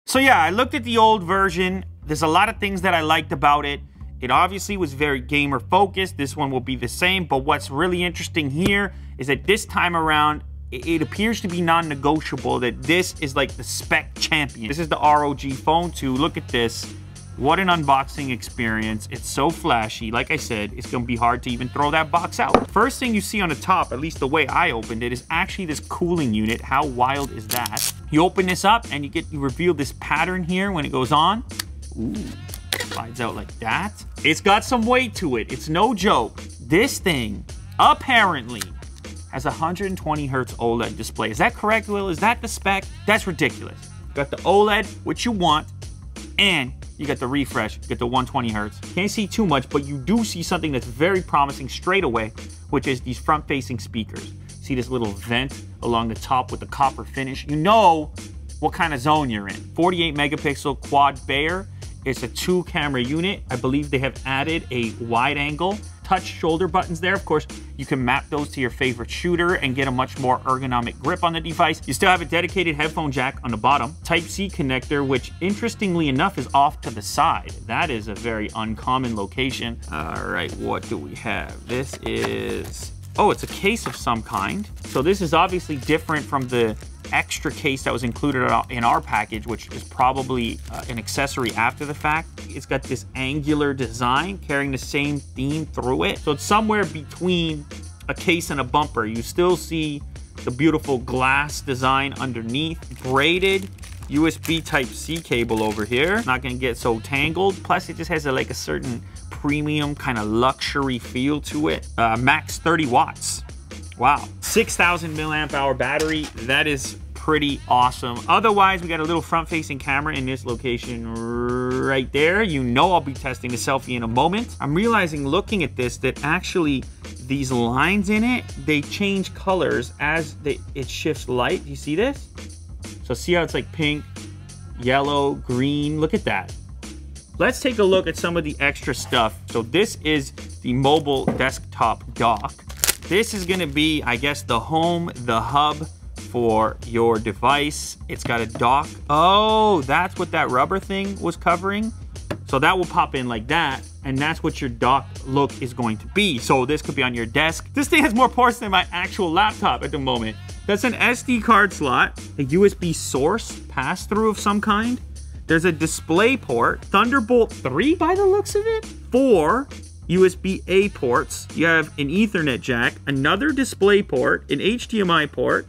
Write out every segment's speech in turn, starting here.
So yeah, I looked at the old version. There's a lot of things that I liked about it. It obviously was very gamer focused. This one will be the same, but what's really interesting here is that this time around, it appears to be non-negotiable that this is like the spec champion. This is the ROG Phone 2. Look at this. What an unboxing experience. It's so flashy. Like I said, it's gonna be hard to even throw that box out. First thing you see on the top, at least the way I opened it, is actually this cooling unit. How wild is that? You open this up and you reveal this pattern here when it goes on. Ooh, slides out like that. It's got some weight to it. It's no joke. This thing apparently has a 120 hertz OLED display. Is that correct, Will? Is that the spec? That's ridiculous. Got the OLED, which you want, and you got the refresh, you get the 120 hertz. Can't see too much, but you do see something that's very promising straight away, which is these front-facing speakers. See this little vent along the top with the copper finish? You know what kind of zone you're in. 48 megapixel quad Bayer. It's a 2-camera unit. I believe they have added a wide angle touch shoulder buttons there. Of course, you can map those to your favorite shooter and get a much more ergonomic grip on the device. You still have a dedicated headphone jack on the bottom. Type-C connector, which interestingly enough is off to the side. That is a very uncommon location. All right, what do we have? This is, oh, it's a case of some kind. So this is obviously different from the extra case that was included in our package, which is probably an accessory after the fact. It's got this angular design carrying the same theme through it. So it's somewhere between a case and a bumper. You still see the beautiful glass design underneath. Braided USB Type-C cable over here. Not gonna get so tangled. Plus it just has like a certain premium kind of luxury feel to it. Max 30 watts. Wow, 6,000 milliamp hour battery. That is pretty awesome. Otherwise, we got a little front-facing camera in this location right there. You know I'll be testing the selfie in a moment. I'm realizing looking at this that actually these lines in it, they change colors as it shifts light. Do you see this? So see how it's like pink, yellow, green. Look at that. Let's take a look at some of the extra stuff. So this is the mobile desktop dock. This is gonna be, I guess, the home, the hub for your device. It's got a dock. Oh, that's what that rubber thing was covering. So that will pop in like that, and that's what your dock look is going to be. So this could be on your desk. This thing has more ports than my actual laptop at the moment. That's an SD card slot, a USB source pass-through of some kind. There's a display port, Thunderbolt 3 by the looks of it. 4 USB-A ports. You have an Ethernet jack, another display port, an HDMI port,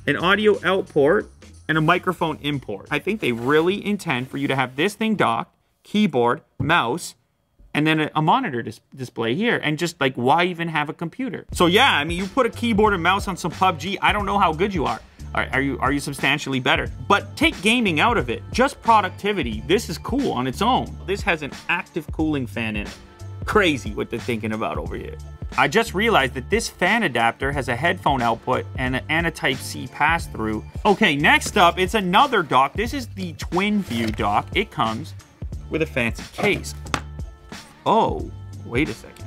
an audio out port, and a microphone in port. I think they really intend for you to have this thing docked, keyboard, mouse, and then a monitor display here. And just like, why even have a computer? So yeah, I mean, you put a keyboard and mouse on some PUBG, I don't know how good you are. Are you substantially better? But take gaming out of it, just productivity. This is cool on its own. This has an active cooling fan in it. Crazy what they're thinking about over here. I just realized that this fan adapter has a headphone output and a Type-C pass-through. Okay, next up, it's another dock. This is the Twin View dock. It comes with a fancy case. Oh, wait a second.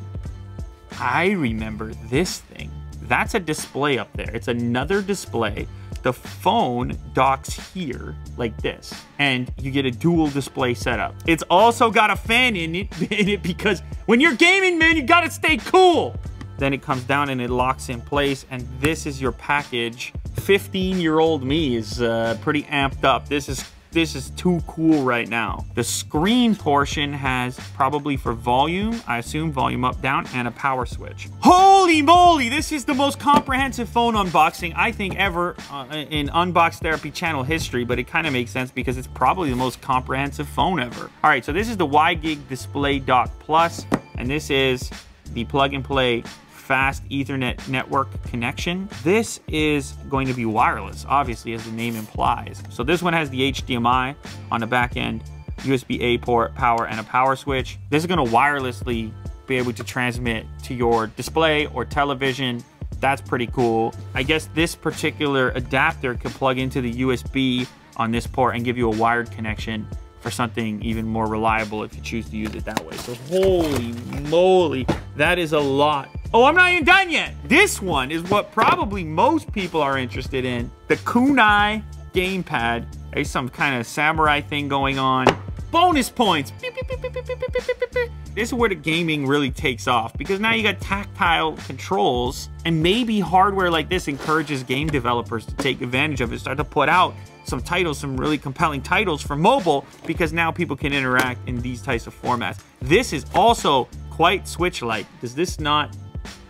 I remember this thing. That's a display up there. It's another display. The phone docks here like this, and you get a dual display setup. It's also got a fan in it because when you're gaming, man, you gotta stay cool. Then it comes down and it locks in place, and this is your package. 15-year-old me is pretty amped up. This is too cool right now. The screen portion has probably for volume, I assume volume up, down, and a power switch. Holy moly, this is the most comprehensive phone unboxing I think ever in Unbox Therapy channel history, but it kind of makes sense because it's probably the most comprehensive phone ever. All right, so this is the WiGig Display Dock Plus, and this is the plug and play fast Ethernet network connection. This is going to be wireless, obviously, as the name implies. So this one has the HDMI on the back end, USB-A port, power, and a power switch. This is going to wirelessly be able to transmit to your display or television. That's pretty cool. I guess this particular adapter could plug into the USB on this port and give you a wired connection for something even more reliable if you choose to use it that way. So holy moly, that is a lot. Oh, I'm not even done yet. This one is what probably most people are interested in. The Kunai gamepad. There's some kind of samurai thing going on. Bonus points. Beep, beep, beep, beep, beep, beep, beep, beep, beep. This is where the gaming really takes off, because now you got tactile controls, and maybe hardware like this encourages game developers to take advantage of it, start to put out some titles, some really compelling titles for mobile, because now people can interact in these types of formats. This is also quite Switch-like. Does this not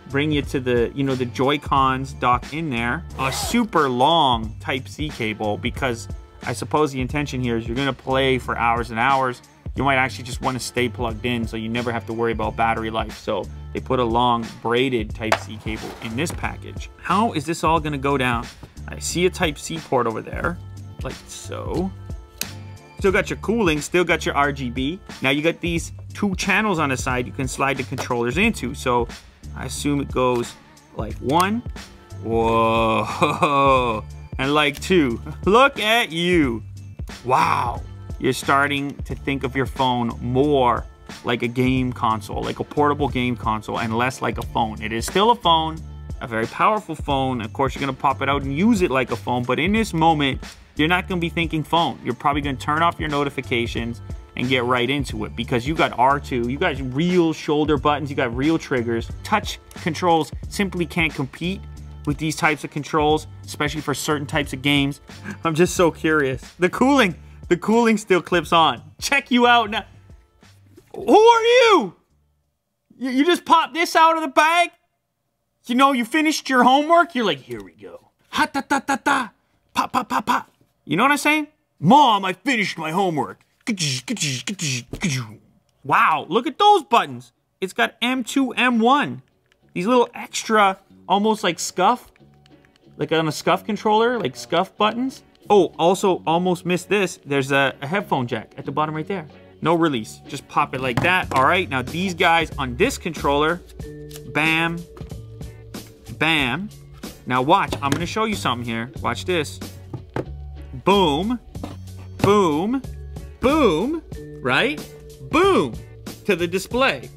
bring you to the, you know, the Joy-Cons dock in there? A super long Type-C cable, because I suppose the intention here is you're gonna play for hours and hours. You might actually just want to stay plugged in, so you never have to worry about battery life. So they put a long braided Type-C cable in this package. How is this all gonna go down? I see a Type-C port over there, like so. Still got your cooling, still got your RGB. Now you got these 2 channels on the side you can slide the controllers into. So I assume it goes like 1. Whoa. And like 2. Look at you. Wow. You're starting to think of your phone more like a game console, like a portable game console, and less like a phone. It is still a phone, a very powerful phone. Of course, you're gonna pop it out and use it like a phone, but in this moment, you're not gonna be thinking phone. You're probably gonna turn off your notifications and get right into it, because you got R2, you got real shoulder buttons, you got real triggers. Touch controls simply can't compete with these types of controls, especially for certain types of games. I'm just so curious. The cooling still clips on. Check you out now. Who are you? You just popped this out of the bag? You know, you finished your homework? You're like, here we go. Ha ta ta ta ta. Pop, pop, pop, pop. You know what I'm saying? Mom, I finished my homework. Wow, look at those buttons. It's got M2, M1. These little extra, almost like scuff, like on a scuff controller, like scuff buttons. Oh, also almost missed this. There's a headphone jack at the bottom right there. No release, just pop it like that. All right, now these guys on this controller, bam, bam. Now watch, I'm gonna show you something here. Watch this. Boom, boom, boom, right? Boom, to the display.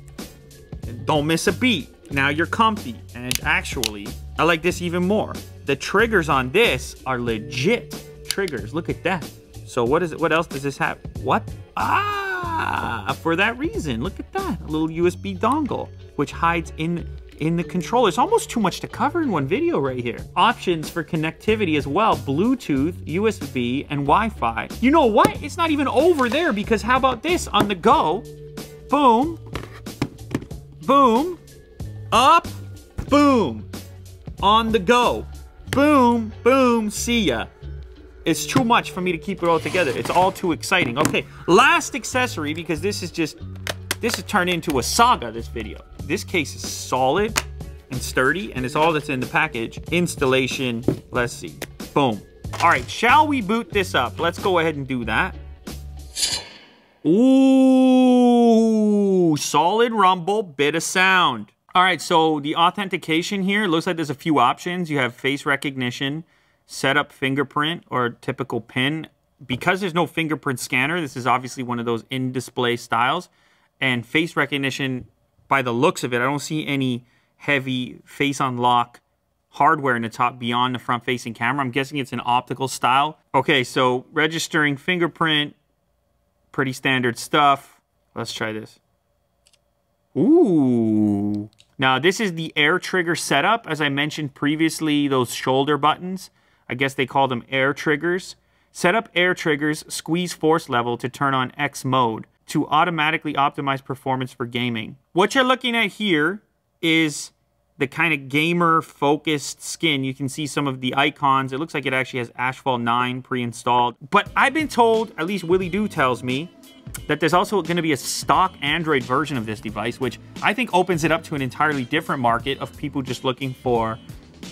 Don't miss a beat. Now you're comfy. And actually, I like this even more. The triggers on this are legit triggers. Look at that. So what is it? What else does this have? What? Ah, for that reason. Look at that. A little USB dongle, which hides in the controller. It's almost too much to cover in one video right here. Options for connectivity as well. Bluetooth, USB, and Wi-Fi. You know what? It's not even over there, because how about this on the go? Boom. Boom. Up. Boom. On the go. Boom. Boom. See ya. It's too much for me to keep it all together. It's all too exciting. Okay, last accessory, because this has turned into a saga, this video. This case is solid and sturdy, and it's all that's in the package. Installation, let's see. Boom. All right, shall we boot this up? Let's go ahead and do that. Ooh, solid rumble, bit of sound. All right, so the authentication here, looks like there's a few options. You have face recognition, set up fingerprint or typical PIN. Because there's no fingerprint scanner, this is obviously one of those in-display styles. And face recognition, by the looks of it, I don't see any heavy face unlock hardware in the top beyond the front-facing camera. I'm guessing it's an optical style. Okay, so registering fingerprint, pretty standard stuff. Let's try this. Ooh. Now, this is the air trigger setup. As I mentioned previously, those shoulder buttons, I guess they call them air triggers. Set up air triggers, squeeze force level to turn on X mode to automatically optimize performance for gaming. What you're looking at here is the kind of gamer-focused skin. You can see some of the icons. It looks like it actually has Asphalt 9 pre-installed. But I've been told, at least Willie Doo tells me, that there's also going to be a stock Android version of this device, which I think opens it up to an entirely different market of people just looking for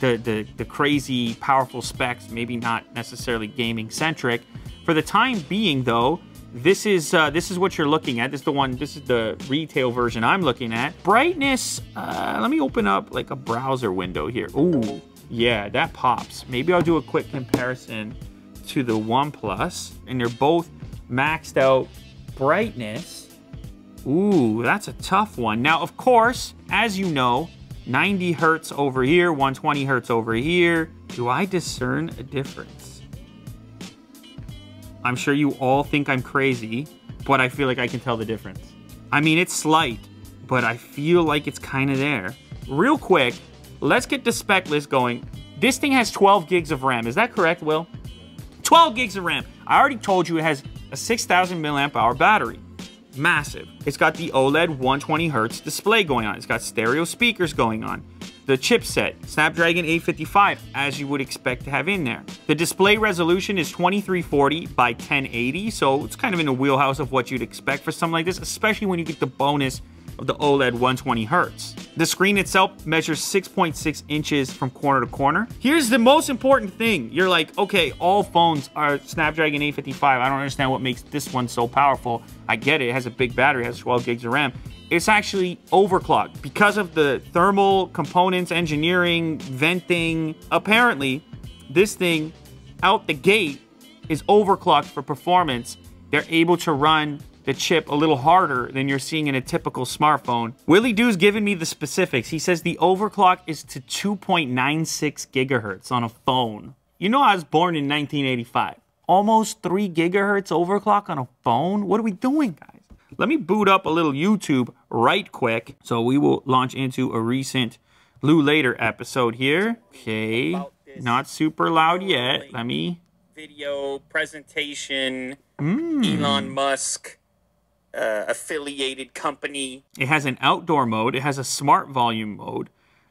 the crazy, powerful specs, maybe not necessarily gaming-centric. For the time being, though, this is what you're looking at. This is the retail version I'm looking at. Brightness, let me open up like a browser window here. Ooh, yeah, that pops. Maybe I'll do a quick comparison to the OnePlus, and they're both maxed out brightness. Ooh, that's a tough one. Now, of course, as you know, 90 hertz over here, 120 hertz over here. Do I discern a difference? I'm sure you all think I'm crazy, but I feel like I can tell the difference. I mean, it's slight, but I feel like it's kind of there. Real quick, let's get the spec list going. This thing has 12 gigs of RAM. Is that correct, Will? 12 gigs of RAM. I already told you it has a 6,000 milliamp hour battery. Massive. It's got the OLED 120 Hz display going on. It's got stereo speakers going on. The chipset, Snapdragon 855, as you would expect to have in there. The display resolution is 2340 by 1080, so it's kind of in the wheelhouse of what you'd expect for something like this, especially when you get the bonus of the OLED 120 Hz. The screen itself measures 6.6 inches from corner to corner. Here's the most important thing. You're like, okay, all phones are Snapdragon 855. I don't understand what makes this one so powerful. I get it. It has a big battery. It has 12 gigs of RAM. It's actually overclocked because of the thermal components, engineering, venting. Apparently, this thing out the gate is overclocked for performance. They're able to run the chip a little harder than you're seeing in a typical smartphone. Willie Doo's giving me the specifics. He says the overclock is to 2.96 gigahertz on a phone. You know, I was born in 1985. Almost 3 gigahertz overclock on a phone? What are we doing, guys? Let me boot up a little YouTube right quick. So we will launch into a recent Lou Later episode here. Okay, not super loud yet. Let me... Video presentation, Elon Musk, affiliated company. It has an outdoor mode. It has a smart volume mode.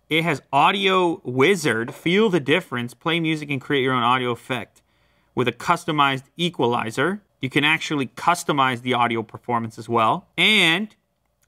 It has audio wizard, feel the difference, play music and create your own audio effect with a customized equalizer. You can actually customize the audio performance as well. And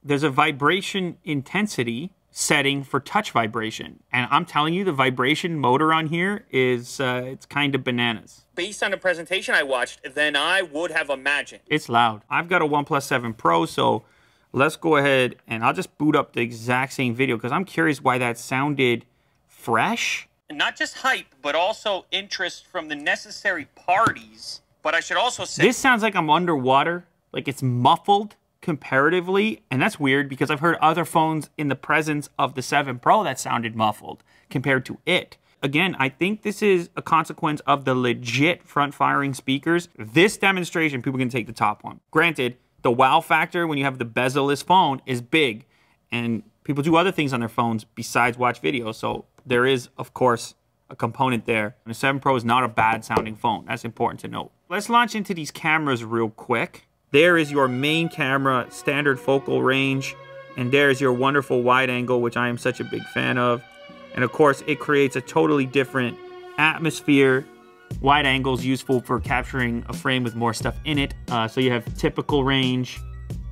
there's a vibration intensity setting for touch vibration. And I'm telling you, the vibration motor on here is, it's kind of bananas. Based on the presentation I watched, then I would have imagined. It's loud. I've got a OnePlus 7 Pro, so let's go ahead and I'll just boot up the exact same video because I'm curious why that sounded fresh. And not just hype, but also interest from the necessary parties. But I should also say... This sounds like I'm underwater, like it's muffled comparatively, and that's weird because I've heard other phones in the presence of the 7 Pro that sounded muffled compared to it. Again, I think this is a consequence of the legit front-firing speakers. This demonstration, people can take the top one. Granted, the wow factor when you have the bezel-less phone is big, and people do other things on their phones besides watch videos, so there is, of course, a component there. And the 7 Pro is not a bad sounding phone. That's important to note. Let's launch into these cameras real quick. There is your main camera, standard focal range. And there is your wonderful wide angle, which I am such a big fan of. And of course, it creates a totally different atmosphere. Wide angle is useful for capturing a frame with more stuff in it. So you have typical range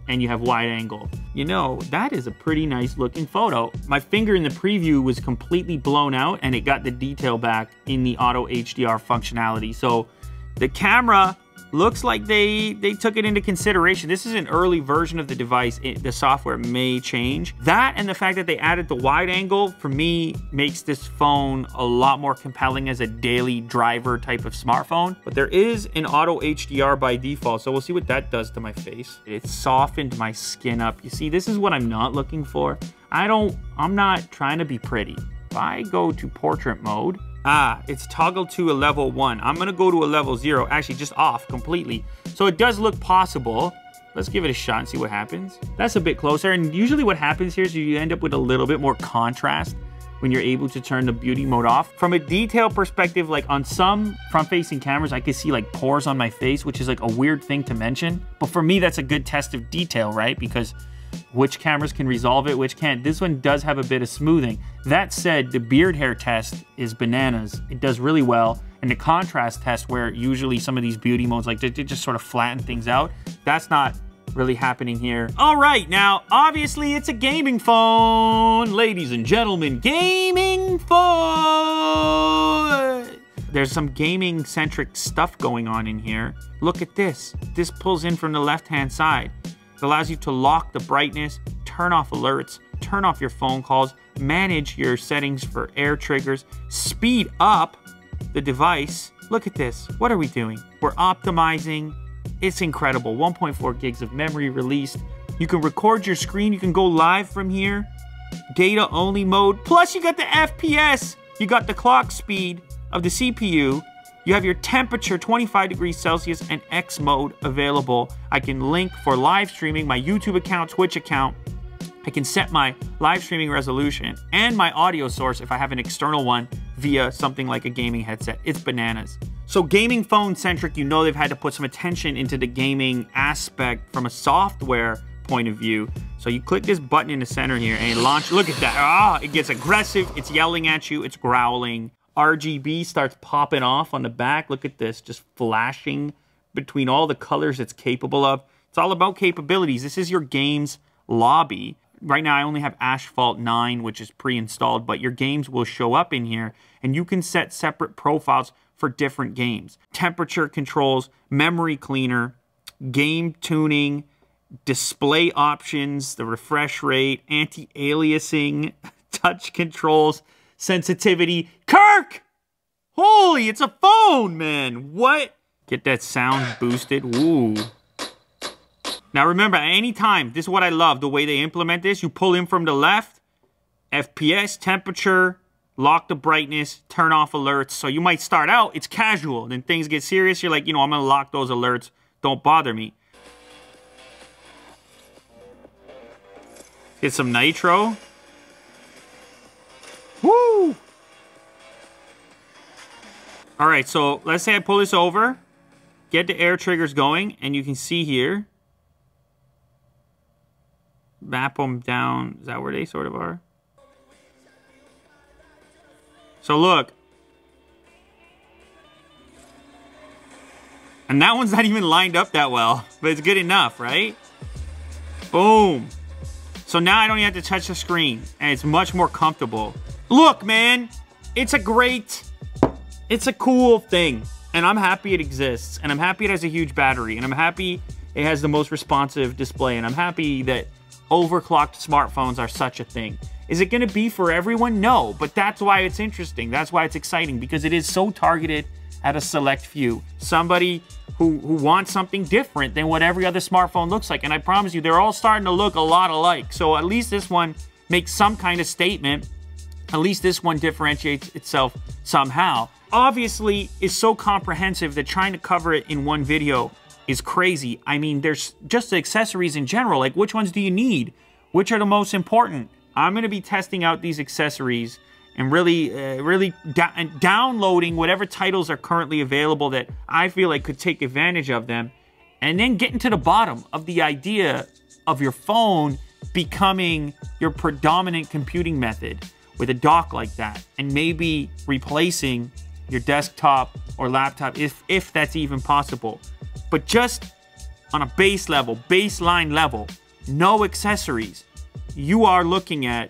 and you have wide angle. You know, that is a pretty nice looking photo. My finger in the preview was completely blown out and it got the detail back in the auto HDR functionality. So the camera looks like they took it into consideration. This is an early version of the device. The software may change. That and the fact that they added the wide angle, for me, makes this phone a lot more compelling as a daily driver type of smartphone. But there is an auto HDR by default, so we'll see what that does to my face. It softened my skin up. You see, this is what I'm not looking for. I'm not trying to be pretty. If I go to portrait mode, it's toggled to a level 1. I'm gonna go to a level 0, actually just off completely. So it does look possible. Let's give it a shot and see what happens. That's a bit closer, and usually what happens here is you end up with a little bit more contrast when you're able to turn the beauty mode off. From a detail perspective, like on some front-facing cameras, I can see like pores on my face, which is like a weird thing to mention. But for me, that's a good test of detail, right? Because which cameras can resolve it, which can't. This one does have a bit of smoothing. That said, the beard hair test is bananas. It does really well. And the contrast test, where usually some of these beauty modes, like they just sort of flatten things out, that's not really happening here. All right, now, obviously it's a gaming phone. Ladies and gentlemen, gaming phone. There's some gaming-centric stuff going on in here. Look at this. This pulls in from the left-hand side. It allows you to lock the brightness, turn off alerts, turn off your phone calls, manage your settings for air triggers, speed up the device. Look at this. What are we doing? We're optimizing. It's incredible. 1.4 gigs of memory released. You can record your screen. You can go live from here. Data only mode. Plus you got the FPS. You got the clock speed of the CPU. You have your temperature, 25 degrees Celsius, and X mode available. I can link for live streaming, my YouTube account, Twitch account. I can set my live streaming resolution and my audio source if I have an external one via something like a gaming headset. It's bananas. So gaming phone centric, you know they've had to put some attention into the gaming aspect from a software point of view. So you click this button in the center here and it launches. Look at that. Ah, it gets aggressive. It's yelling at you. It's growling. RGB starts popping off on the back. Look at this, just flashing between all the colors it's capable of. It's all about capabilities. This is your games lobby. Right now I only have Asphalt 9, which is pre-installed, but your games will show up in here and you can set separate profiles for different games. Temperature controls, memory cleaner, game tuning, display options, the refresh rate, anti-aliasing, touch controls, sensitivity. Kirk! Holy, it's a phone, man. What? Get that sound boosted. Ooh. Now remember, at any time, this is what I love, the way they implement this. You pull in from the left, FPS, temperature, lock the brightness, turn off alerts. So you might start out, it's casual. Then things get serious. You're like, you know, I'm going to lock those alerts. Don't bother me. Get some nitro. Woo! All right, so let's say I pull this over, get the air triggers going, and you can see here, map them down. Is that where they sort of are? So look. And that one's not even lined up that well, but it's good enough, right? Boom. So now I don't even have to touch the screen, and it's much more comfortable. Look, man, it's a cool thing, and I'm happy it exists, and I'm happy it has a huge battery, and I'm happy it has the most responsive display, and I'm happy that overclocked smartphones are such a thing. Is it going to be for everyone? No, but that's why it's interesting. That's why it's exciting, because it is so targeted at a select few. Somebody who wants something different than what every other smartphone looks like. And I promise you, they're all starting to look a lot alike. So at least this one makes some kind of statement. At least this one differentiates itself somehow. Obviously, it's so comprehensive that trying to cover it in one video is crazy. I mean, there's just the accessories in general. Like, which ones do you need? Which are the most important? I'm going to be testing out these accessories and really downloading whatever titles are currently available that I feel like could take advantage of them, and then getting to the bottom of the idea of your phone becoming your predominant computing method with a dock like that, and maybe replacing your desktop or laptop if that's even possible. But just on a baseline level, no accessories, you are looking at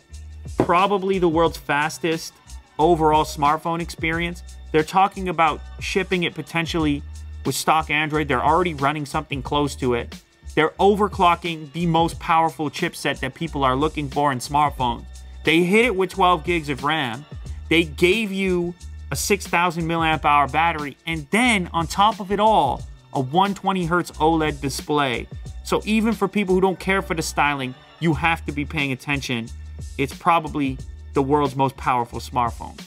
probably the world's fastest overall smartphone experience. They're talking about shipping it potentially with stock Android. They're already running something close to it. They're overclocking the most powerful chipset that people are looking for in smartphones. They hit it with 12 gigs of RAM. They gave you a 6,000 milliamp hour battery, and then on top of it all, a 120 hertz OLED display. So even for people who don't care for the styling, you have to be paying attention. It's probably the world's most powerful smartphone.